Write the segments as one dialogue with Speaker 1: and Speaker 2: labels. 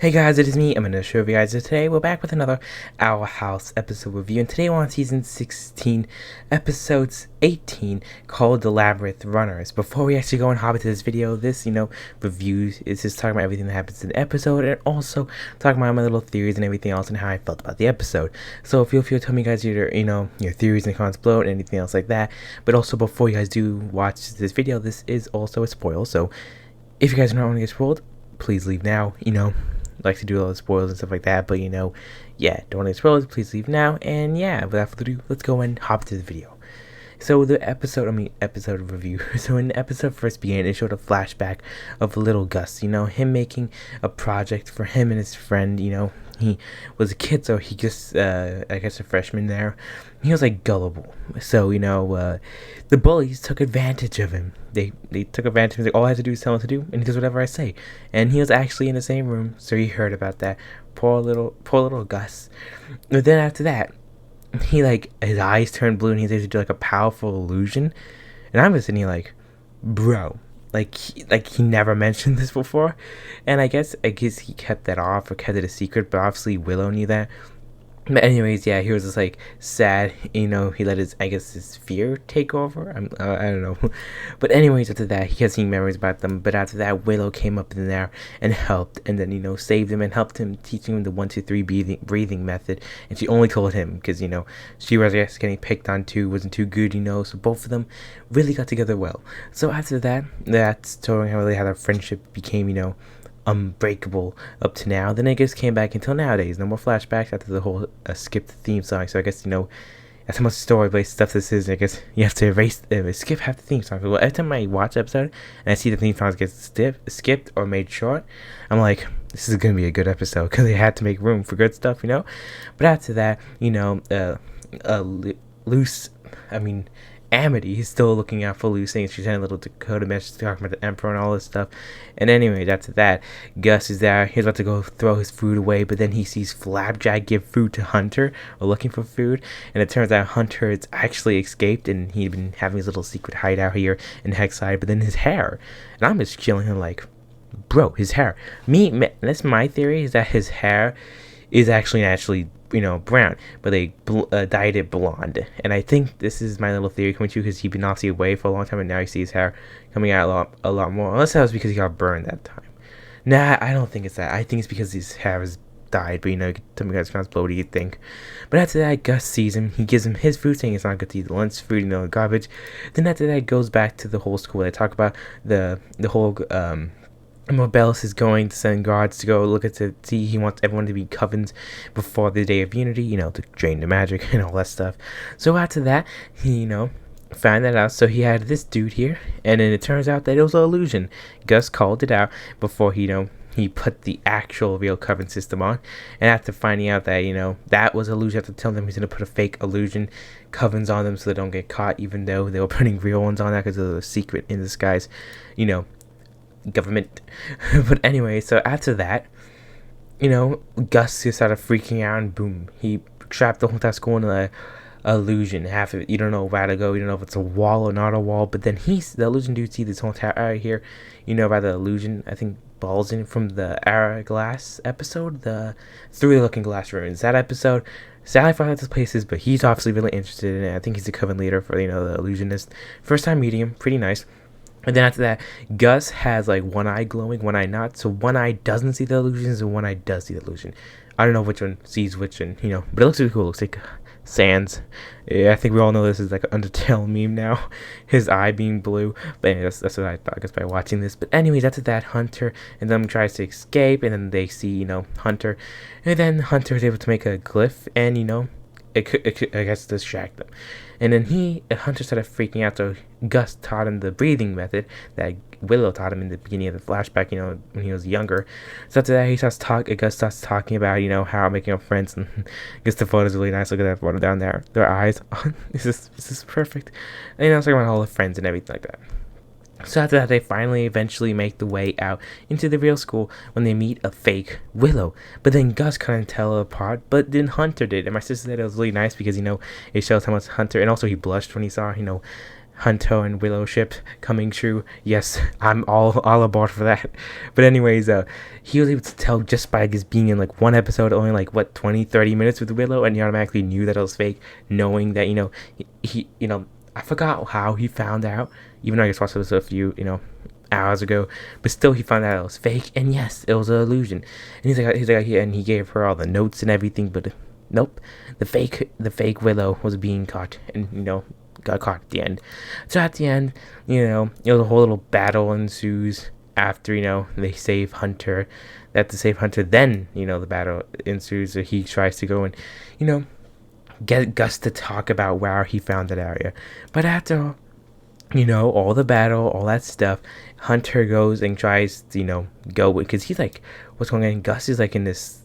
Speaker 1: Hey guys, it is me, I'm going to show you guys that today we're back with another Our House episode review, and today we're on season 16, episodes 18, called The Labyrinth Runners. Before we actually go and hop into this video, this, review is just talking about everything that happens in the episode, and also talking about my little theories and everything else and how I felt about the episode. So feel free to tell me guys your theories and comments below and anything else like that. But also, before you guys do watch this video, this is also a spoil, so if you guys don't want to get spoiled, please leave now, like to do all the spoilers and stuff like that, but don't want to get spoilers, please leave now. And without further ado, let's go and hop into the video. So the episode review. So when the episode first began, it showed a flashback of little Gus, him making a project for him and his friend. He was a kid, so he just, I guess a freshman there. He was like gullible. So, the bullies took advantage of him. They took advantage of him. All I had to do is tell him what to do, and he does whatever I say. And he was actually in the same room, so he heard about that. Poor little Gus. But then after that, he his eyes turned blue and he's able to do a powerful illusion, and I'm just sitting here bro, he never mentioned this before, and I guess he kept that off or kept it a secret, but obviously Willow knew that. But anyways, he was just sad, he let his fear take over. I don't know. But anyways, after that, he kept seeing memories about them. But after that, Willow came up in there and helped, and then, saved him and helped him, teaching him the 1-2-3 breathing method. And she only told him because, she was, getting picked on too, wasn't too good, so both of them really got together well. So after that, that's showing how their friendship became, unbreakable up to now. Then it just came back until nowadays. No more flashbacks after the whole skipped theme song. So I guess that's how much story-based stuff this is. I guess you have to skip half the theme song. Well, every time I watch episode and I see the theme songs get skipped or made short, I'm like, this is gonna be a good episode because they had to make room for good stuff, But after that, Amity is still looking out for Lucy, and she's sending a little Dakota message talking about the Emperor and all this stuff. And anyway, after that, Gus is there. He's about to go throw his food away, but then he sees Flapjack give food to Hunter, or looking for food. And it turns out Hunter has actually escaped, and he'd been having his little secret hideout here in Hexside. But then his hair, and I'm just killing him bro, his hair. That's my theory, is that his hair is actually naturally brown, but they dyed it blonde. And I think this is my little theory coming true because he'd been obviously away for a long time, and now you see his hair coming out a lot more. Unless that was because he got burned that time. Nah, I don't think it's that. I think it's because his hair was dyed. But tell me guys, what do you think? But after that, Gus sees him. He gives him his food, saying it's not good to eat lunch food, garbage. Then after that, it goes back to the whole school. They talk about the whole Morbelis is going to send guards to go look at to see. He wants everyone to be covens before the Day of Unity, to drain the magic and all that stuff. So after that, he, found that out. So he had this dude here, and then it turns out that it was an illusion. Gus called it out before he put the actual real coven system on. And after finding out that, that was illusion, after telling them he's going to put a fake illusion covens on them so they don't get caught, even though they were putting real ones on that because it was a secret in disguise, government. But anyway, so after that, Gus just started freaking out, and boom, he trapped the whole entire school in an illusion. Half of it, you don't know where to go, you don't know if it's a wall or not a wall. But then the illusion dude see this whole entire area here, by the illusion, I think balls in from the Hourglass episode, the 3 looking glass ruins. That episode, Sally found out this place is, but he's obviously really interested in it. I think he's the coven leader for the illusionist. First time meeting him, pretty nice. And then after that, Gus has one eye glowing, one eye not. So one eye doesn't see the illusions, and one eye does see the illusion. I don't know which one sees which, and but it looks really cool. It looks like Sans. Yeah, I think we all know this is like an Undertale meme now. His eye being blue. But anyway, that's what I thought, I guess, by watching this. But anyways, after that, Hunter and them tries to escape, and then they see, Hunter. And then Hunter is able to make a glyph, and, it could, I guess, distract them. And then Hunter started freaking out, so Gus taught him the breathing method that Willow taught him in the beginning of the flashback, when he was younger. So after that, Gus starts talking about, how making up friends, and I guess the photo's really nice. Look at that photo down there. Their eyes, this is perfect. And, talking about all the friends and everything like that. So after that, they finally eventually make the way out into the real school when they meet a fake Willow. But then Gus couldn't tell apart, but then Hunter did. And my sister said it was really nice because, it shows how much Hunter, and also he blushed when he saw, Hunter and Willow ship coming true. Yes, I'm all aboard for that. But anyways, he was able to tell just by just being in like one episode, only like what 20-30 minutes with Willow, and he automatically knew that it was fake, knowing that he I forgot how he found out, even though I just watched this a few hours ago, but still he found out it was fake, and yes, it was an illusion. And and he gave her all the notes and everything, but nope, the fake Willow was being caught, and got caught at the end. So at the end, a whole little battle ensues after they save Hunter. They have to save Hunter. Then the battle ensues. So he tries to go and get Gus to talk about where he found that area. But after all the battle, all that stuff, Hunter goes and tries to go, because he's like, what's going on? Gus is like in this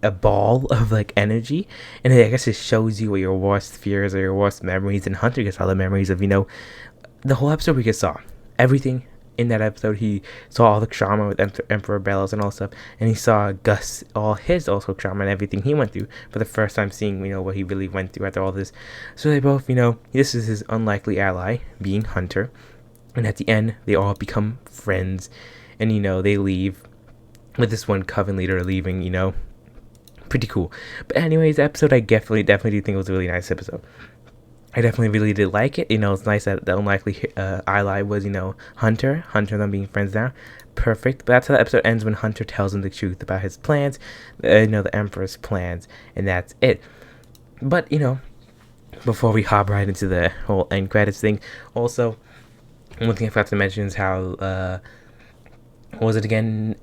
Speaker 1: a ball of like energy, and I guess it shows you what your worst fears or your worst memories, and Hunter gets all the memories of the whole episode. We just saw everything in that episode. He saw all the trauma with Emperor Bellows and all stuff, and he saw Gus, all his also trauma and everything he went through for the first time, seeing what he really went through after all this. So they both this is his unlikely ally being Hunter, and at the end they all become friends, and they leave with this one coven leader leaving, pretty cool. But anyways, the episode, I definitely do think it was a really nice episode. I definitely really did like it. It's nice that the unlikely ally was Hunter and them being friends now. Perfect. But that's how the episode ends, when Hunter tells him the truth about his plans, the Emperor's plans, and that's it. But before we hop right into the whole end credits thing, also one thing I forgot to mention is how what was it again?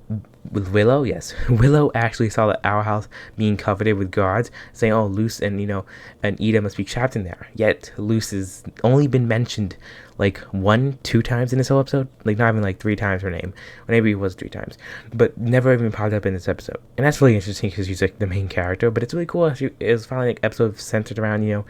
Speaker 1: With Willow? Yes. Willow actually saw our house being covered with guards, saying, oh, Luce and Ida must be trapped in there. Yet Luce has only been mentioned like 1-2 times in this whole episode. Like not even like 3 times her name. Or maybe it was 3 times. But never even popped up in this episode. And that's really interesting because she's like the main character. But it's really cool. It was finally like episode centered around,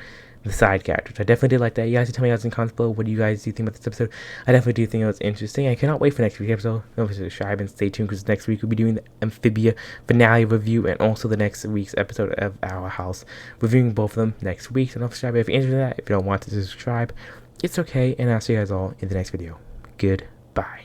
Speaker 1: the side characters. I definitely did like that. You guys can tell me guys in comments below, what do you guys do think about this episode? I definitely do think it was interesting. I cannot wait for next week's episode. Don't forget to subscribe and stay tuned, because next week we'll be doing the Amphibia finale review, and also the next week's episode of Our House, reviewing both of them next week. So don't subscribe if you're interested in that. If you don't want to subscribe, it's okay, and I'll see you guys all in the next video. Goodbye.